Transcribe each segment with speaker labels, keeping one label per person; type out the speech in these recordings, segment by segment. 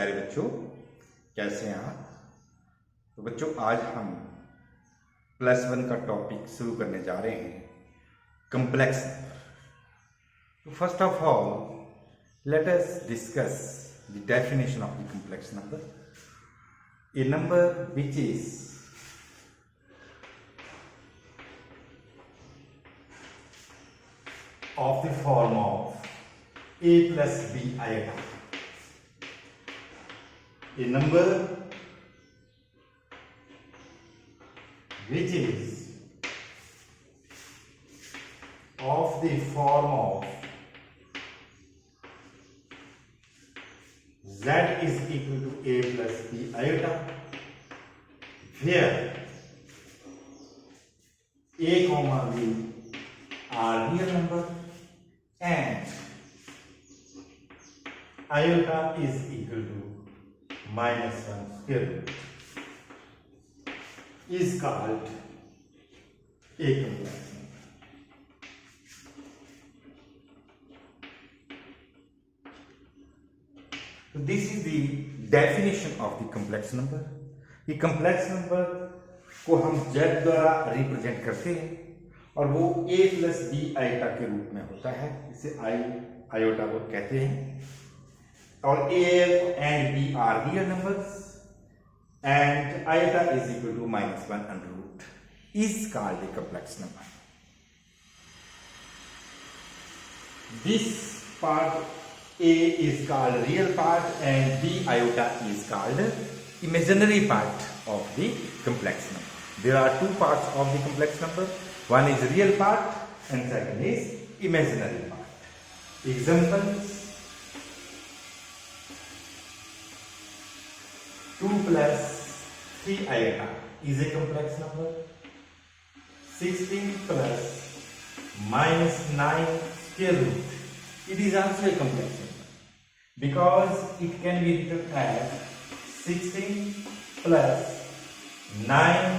Speaker 1: प्यारे बच्चों, कैसे हैं आप। तो बच्चों, आज हम +1 का टॉपिक शुरू करने जा रहे हैं, कॉम्प्लेक्स नंबर। तो first of all let us discuss the definition of the complex number. A number which is of the form of a plus b iota. A number which is of the form of z is equal to a plus b iota, where a comma b are real number and iota is equal to -1 square root, is called a complex number. So this is the definition of the complex number. ये complex number को हम z द्वारा represent करते हैं और वो a plus b iota के रूप में होता है। इसे आयोटा को कहते हैं। और a and b are real numbers and iota is equal to -1 under root, is called a complex number. This part a is called real part and b iota is called imaginary part of the complex number. There are two parts of the complex number. One is real part and second is imaginary part. Examples: 2 plus 3 iota is a complex number. 16 plus -9 square root, it is also a complex number because it can be written as 16 plus 9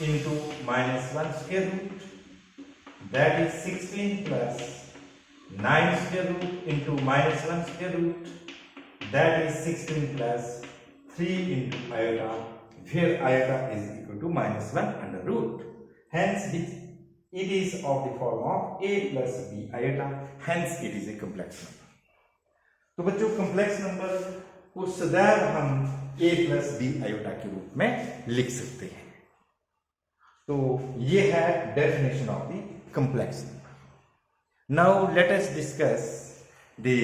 Speaker 1: into -1 square root, that is 16 plus 9 square root into -1 square root, that is 16 plus 3 into iota, where iota is equal to -1 under root. Hence it is of the form of a plus b iota, hence it is a complex number. तो बच्चों, complex number को सदैव हम a plus b iota के रूप में लिख सकते हैं। तो ये है definition of the complex number. Now let us discuss the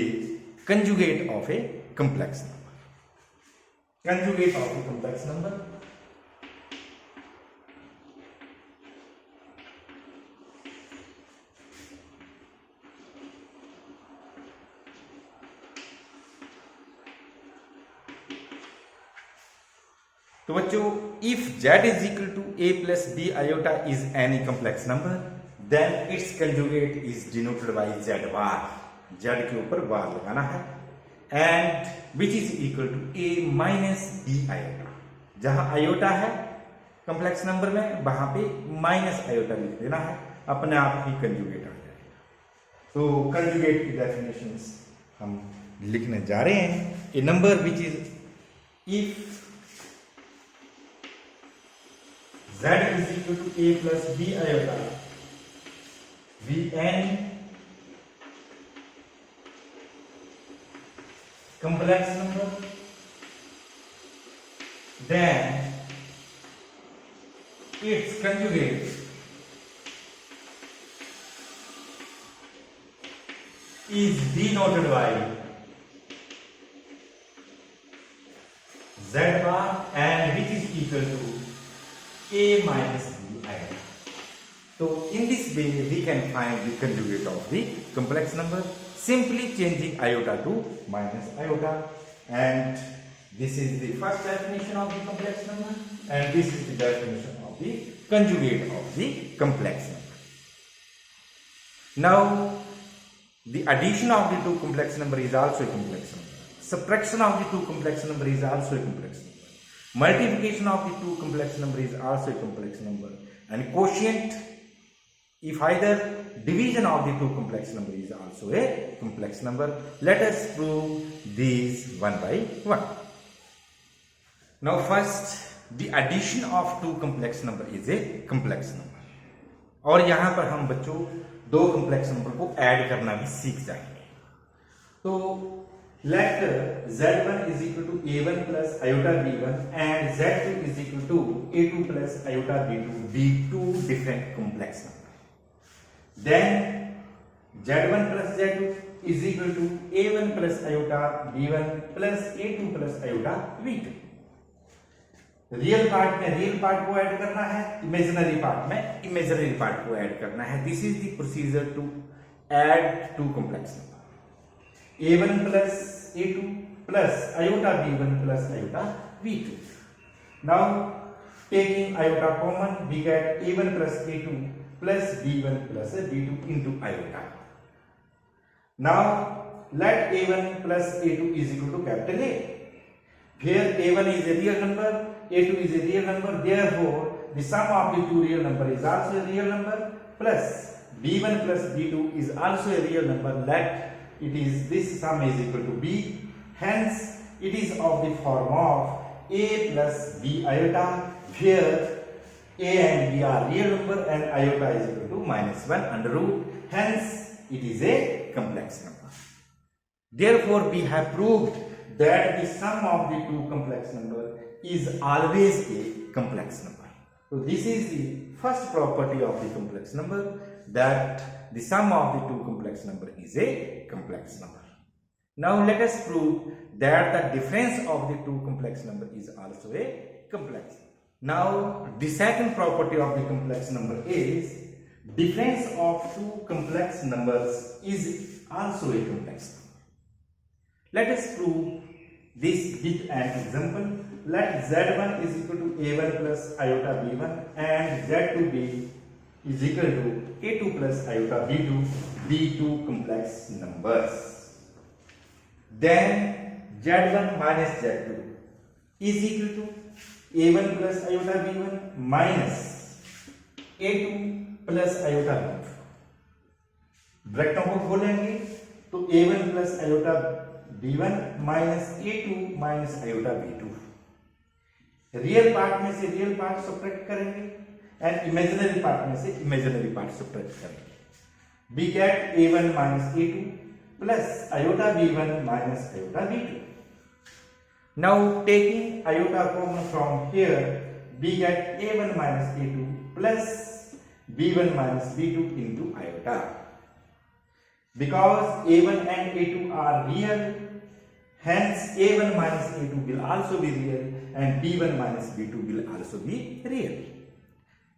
Speaker 1: conjugate of a complex number. Conjugate of a complex number. तो बच्चों, if z is equal to a plus b iota is any complex number, then its conjugate is denoted by z bar. z के ऊपर बार लगाना है, and which is equal to a minus b iota. जहां iota है complex number में, वहां पे minus iota लिख देना है, अपने आप ही conjugate आ जाएगा। तो conjugate की definitions हम लिखने जा रहे हैं। A number which is if z is equal to a plus b iota, Vn complex number, then its conjugate is denoted by z bar and which is equal to a minus b iota. So in this way we can find the conjugate of the complex number, simply changing iota to minus iota, and this is the first definition of the complex number and this is the definition of the conjugate of the complex number. Now the addition of the two complex number is also a complex number. Subtraction of the two complex number is also a complex number. Multiplication of the two complex number is also a complex number, and quotient, if either division of the two complex number is also a complex number. Let us prove these one by one. Now first, the addition of two complex number is a complex number. और यहाँ पर हम बच्चों दो complex number को add करना भी सीख जाएंगे. तो let z1 is equal to a1 plus iota b1 and z2 is equal to a2 plus iota b2 be two different complex numbers. Then z1 plus z2 is equal to a1 plus iota b1 plus a2 plus iota b2. Real part में real part को add करना है, imaginary part में imaginary part को add करना है. This is the procedure to add two complex number. a1 plus a2 plus iota b1 plus iota b2. Now taking iota common, we get a1 plus a2 plus b1 plus b2 into iota. Now let a1 plus a2 is equal to capital A. Here a1 is a real number, a2 is a real number, therefore the sum of the two real number is also a real number, plus b1 plus b2 is also a real number. Let it is this sum is equal to b, hence it is of the form of a plus b iota, where a and b are real number and iota is equal to -1 under root, hence it is a complex number. Therefore we have proved that the sum of the two complex number is always a complex number. So this is the first property of the complex number, that the sum of the two complex number is a complex number. Now let us prove that the difference of the two complex number is also a complex. Now the second property of the complex number is difference of two complex numbers is also a complex number. Let us prove this with an example. Let z1 is equal to a1 plus iota b1 and z2b is equal to a2 plus iota b2 be two complex numbers. Then z1 minus z2 is equal to a1 plus iota b1 minus a2 plus iota b2. ब्रैकेटों को खोलेंगे तो a1 plus iota b1 minus a2 minus iota b2. Real part में से real part subtract करेंगे and imaginary part में से imaginary part subtract करेंगे. we get a1 minus a2 plus iota b1 minus iota b2. Now taking iota common from here, we get a1 minus a2 plus b1 minus b2 into iota. Because a1 and a2 are real, hence a1 minus a2 will also be real and b1 minus b2 will also be real.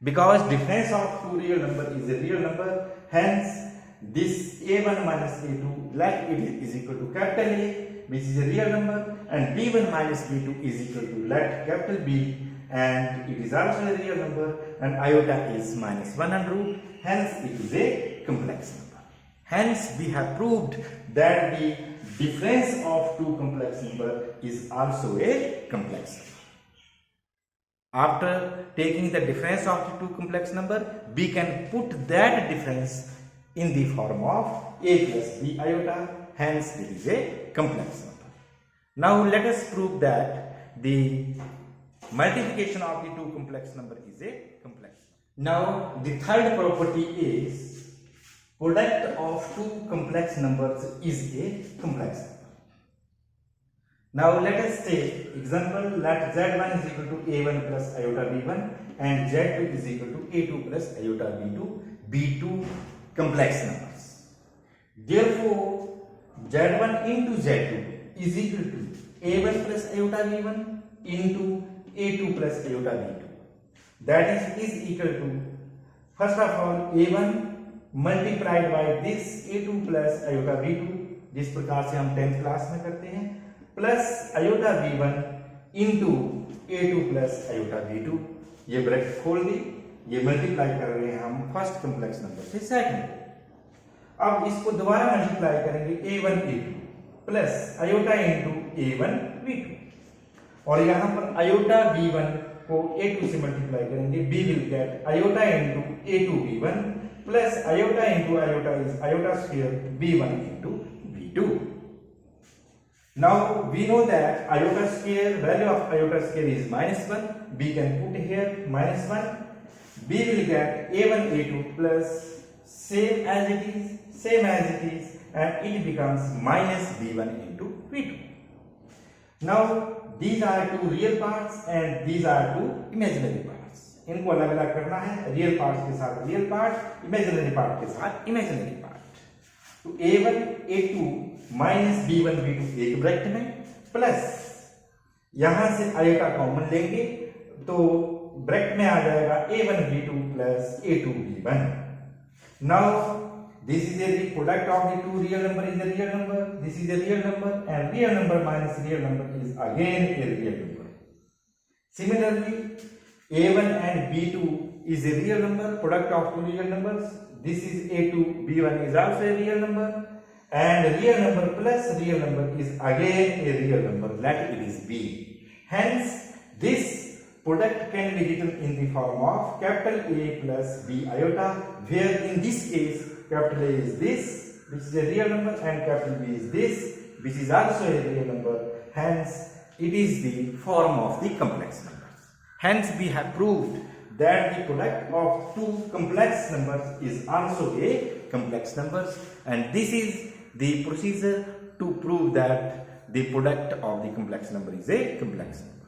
Speaker 1: Because difference of two real number is a real number, hence this a1 minus a2 like it is equal to capital A, which is a real number, and b1 minus b2 is equal to let capital B, and it is also a real number, and iota is -1 under root, hence it is a complex number. Hence we have proved that the difference of two complex number is also a complex number. After taking the difference of the two complex number, we can put that difference in the form of a plus b iota, hence it is a complex number. Now let us prove that the multiplication of the two complex number is a complex number. Now the third property is product of two complex numbers is a complex number. Now let us take example. Let z1 is equal to a1 plus iota b1 and z2 is equal to a2 plus iota b2 be two complex numbers. Therefore z1 into z2 is equal to a1 plus iota b1 into a2 plus iota b2. That is equal to, first of all, a1 multiplied by this a2 plus iota b2, जिस प्रकार से हम 10th class में करते हैं, plus iota b1 into a2 plus iota b2. ये bracket खोल दी, ये मल्टीप्लाई कर रहे हैं हम फर्स्ट कॉम्प्लेक्स नंबर से सेकंड. अब इसको दोबारा मल्टीप्लाई करेंगे a1 a2 plus iota into a1 b2, और यहाँ पर iota b1 को a2 से मल्टीप्लाई करेंगे, b will get iota into a2 b1 plus iota into iota is iota square b1 into b2. Now we know that iota square, value of iota square is -1. We can put here -1. We will get a1 a2 plus same as it is, and it becomes minus b1 into b2. Now these are two real parts and these are two imaginary parts. इनको अलग अलग करना है, real part के साथ real part, imaginary part के साथ imaginary part. तो a1 a2 minus b1 b2 एक ब्रैकेट में, प्लस यहां से आयोटा कॉमन लेंगे तो ब्रैकेट में आ जाएगा a1 b2 plus a2 b1. Now this is a product of the two real number is a real number, this is a real number, and real number minus real number is again a real number. Similarly, a1 and b2 is a real number, product of two real numbers. This is a2, b1 is also a real number, and real number plus real number is again a real number, let it is b. Hence, this product can be written in the form of capital A plus b iota, where in this case capital A is this, which is a real number, and capital B is this, which is also a real number. Hence, it is the form of the complex numbers. Hence, we have proved that the product of two complex numbers is also a complex numbers, and this is the procedure to prove that the product of the complex number is a complex number.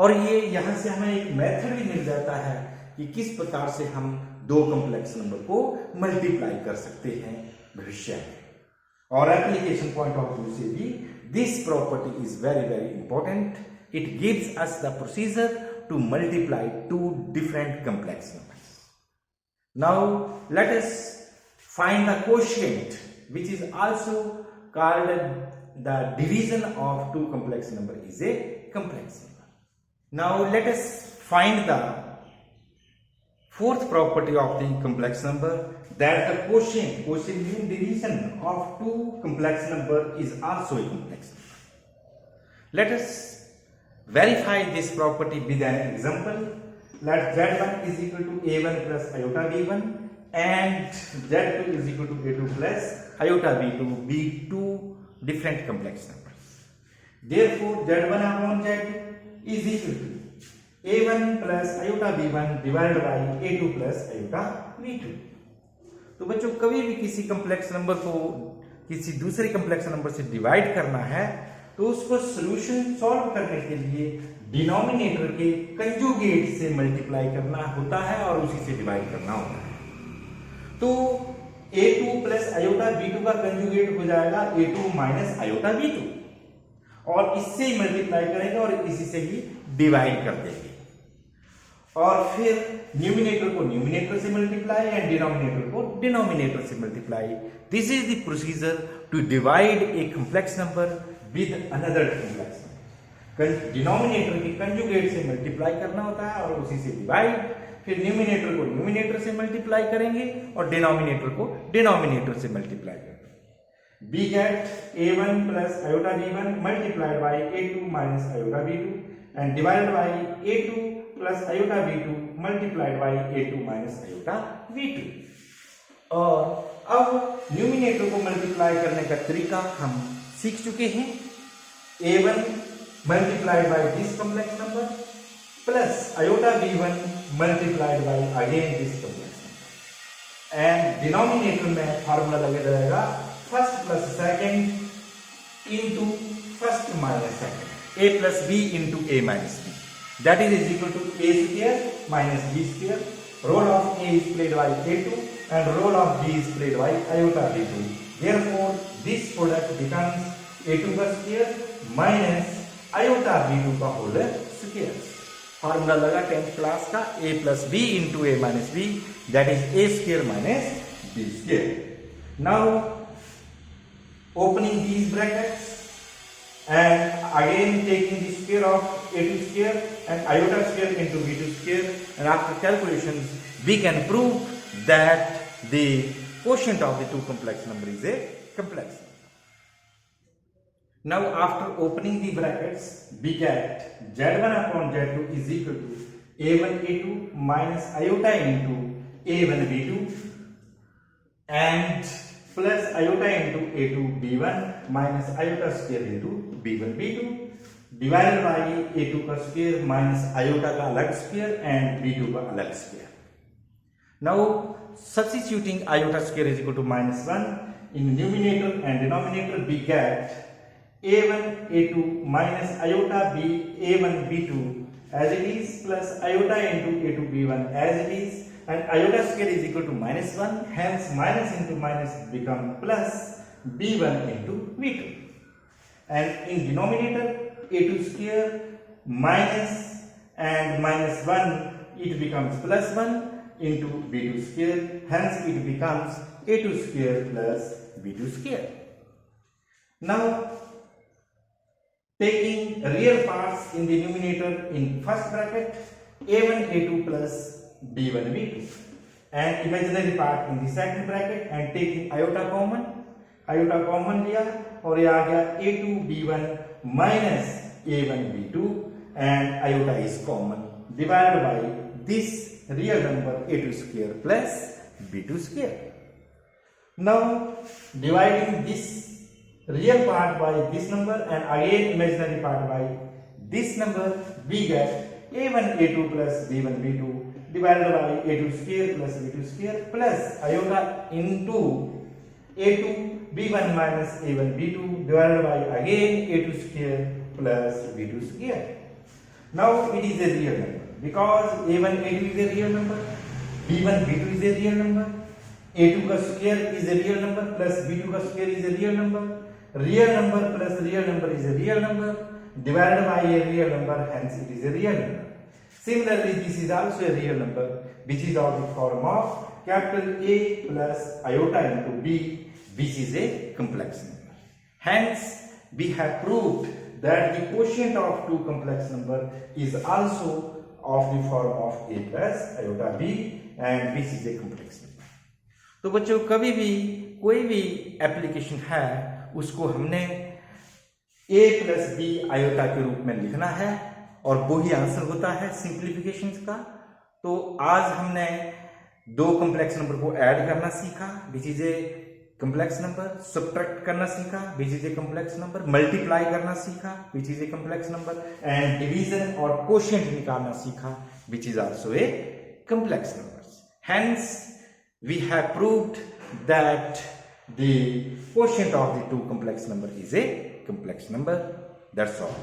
Speaker 1: और ये यहाँ से हमें एक method भी मिल जाता है कि किस प्रकार से हम दो कॉम्प्लेक्स नंबर को मल्टीप्लाई कर सकते हैं भविष्य में. और एप्लीकेशन पॉइंट ऑफ व्यू से भी this property is very very important. It gives us the procedure to multiply two different complex numbers. Now let us find the quotient which is also called the division of two complex number is a complex number. Now let us find the fourth property of the complex number, that the quotient means division of two complex number is also a complex number. Let us verify this property with an example. Let z1 is equal to a1 plus iota b1 and z2 is equal to a2 plus iota b2 be two different complex numbers. Therefore z1 upon z2 is equal to a1 plus iota b1 divided by a2 plus iota b2. तो बच्चों कभी भी किसी complex number को किसी दूसरे complex number से divide करना है तो उसको सॉल्यूशन सॉल्व करने के लिए डिनोमिनेटर के कंजुगेट से मल्टीप्लाई करना होता है और उसी से डिवाइड करना होता है. तो a2 प्लस आयोटा b2 का कंजुगेट हो जाएगा a2 माइनस आयोटा b2, और इससे ही मल्टीप्लाई करेंगे और इसी से ही डिवाइड कर देंगे. और फिर न्यूमिनेटर को न्यूमिनेटर से मल्टीप्लाई एंड डिनोमिनेटर को डिनोमिनेटर से multiply. This is the procedure to divide a complex number with another complex number. Denominator के कंजुगेट से मल्टीप्लाई करना होता है और उसी से डिवाइड. फिर न्यूमिनेटर को न्यूमिनेटर से मल्टीप्लाई करेंगे और डिनोमिनेटर को डिनोमिनेटर से मल्टीप्लाई करेंगे. We get a1 plus iota b1 multiplied by a2 minus iota b2 and divided by a2 plus iota b2 multiplied by a2 minus iota b2. और अब numerator को multiply करने का तरीका हम सीख चुके हैं. a1 multiplied by this complex number plus iota b1 multiplied by again this complex number, and denominator में फार्मूला लगे रहेगा first plus second into first minus second, a plus b into a minus b, that is equal to a square minus b square. Role of a is played by a2 and role of b is played by iota b2. Therefore, this product becomes a2 का square minus iota b2 का whole square. Formula लगा 10th class का a plus b into a minus b, that is a square minus b square. Now opening these brackets and again taking the square of a2 square and iota square into b2 square, and after calculations we can prove that the quotient of the two complex number is a complex number. Now after opening the brackets we get z1 upon z2 is equal to a1 a2 minus iota into a1 b2 and plus iota into a2 b1 minus iota square into b1 b2 divided by a2 का square minus iota का अलग square and b2 का अलग square. Now substituting iota square is equal to minus 1 in numerator and denominator, we get a1 a2 minus iota b a1 b2 as it is plus iota into a2 b1 as it is, and iota square is equal to minus 1, hence minus into minus become plus b1 into b2, and in denominator a2 square minus and minus 1 it becomes plus 1 into b2 square, hence it becomes a2 square plus b2 square. Now taking real parts in the numerator in first bracket a1 a2 plus b1 b2 and imaginary part in the second bracket, and taking iota common लिया और ये आ गया a2 b1 minus a1 b2 and iota is common divided by this real number a2 square plus b2 square. Now dividing this real part by this number and again imaginary part by this number, we get a1 a2 plus b1 b2 divided by a2 square plus b2 square plus iota into a2 b1 minus a1 b2 divided by again a2 square plus b2 square. Now it is a real number because a1 a2 is a real number, b1 b2 is a real number, a2 का square is a real number plus b2 का square is a real number. Real number plus real number is a real number divided by a real number, hence it is a real number. Similarly, this is also a real number which is of the form of capital A plus iota into B, which is a complex number. Hence, we have proved that the quotient of two complex number is also of the form of A plus iota B, and which is a complex number. तो बच्चों कभी भी कोई भी application है उसको हमने a plus B iota के रूप में लिखना है और वो ही आंसर होता है सिंप्लीफिकेशन का. तो आज हमने दो कॉम्प्लेक्स नंबर को ऐड करना सीखा, which is a complex number, subtract करना सीखा, which is a complex number, multiply करना सीखा, which is a complex number, and division और कोशेंट निकालना सीखा, which is also a complex number. Hence we have proved that the quotient of the two complex number is a complex number. That's all.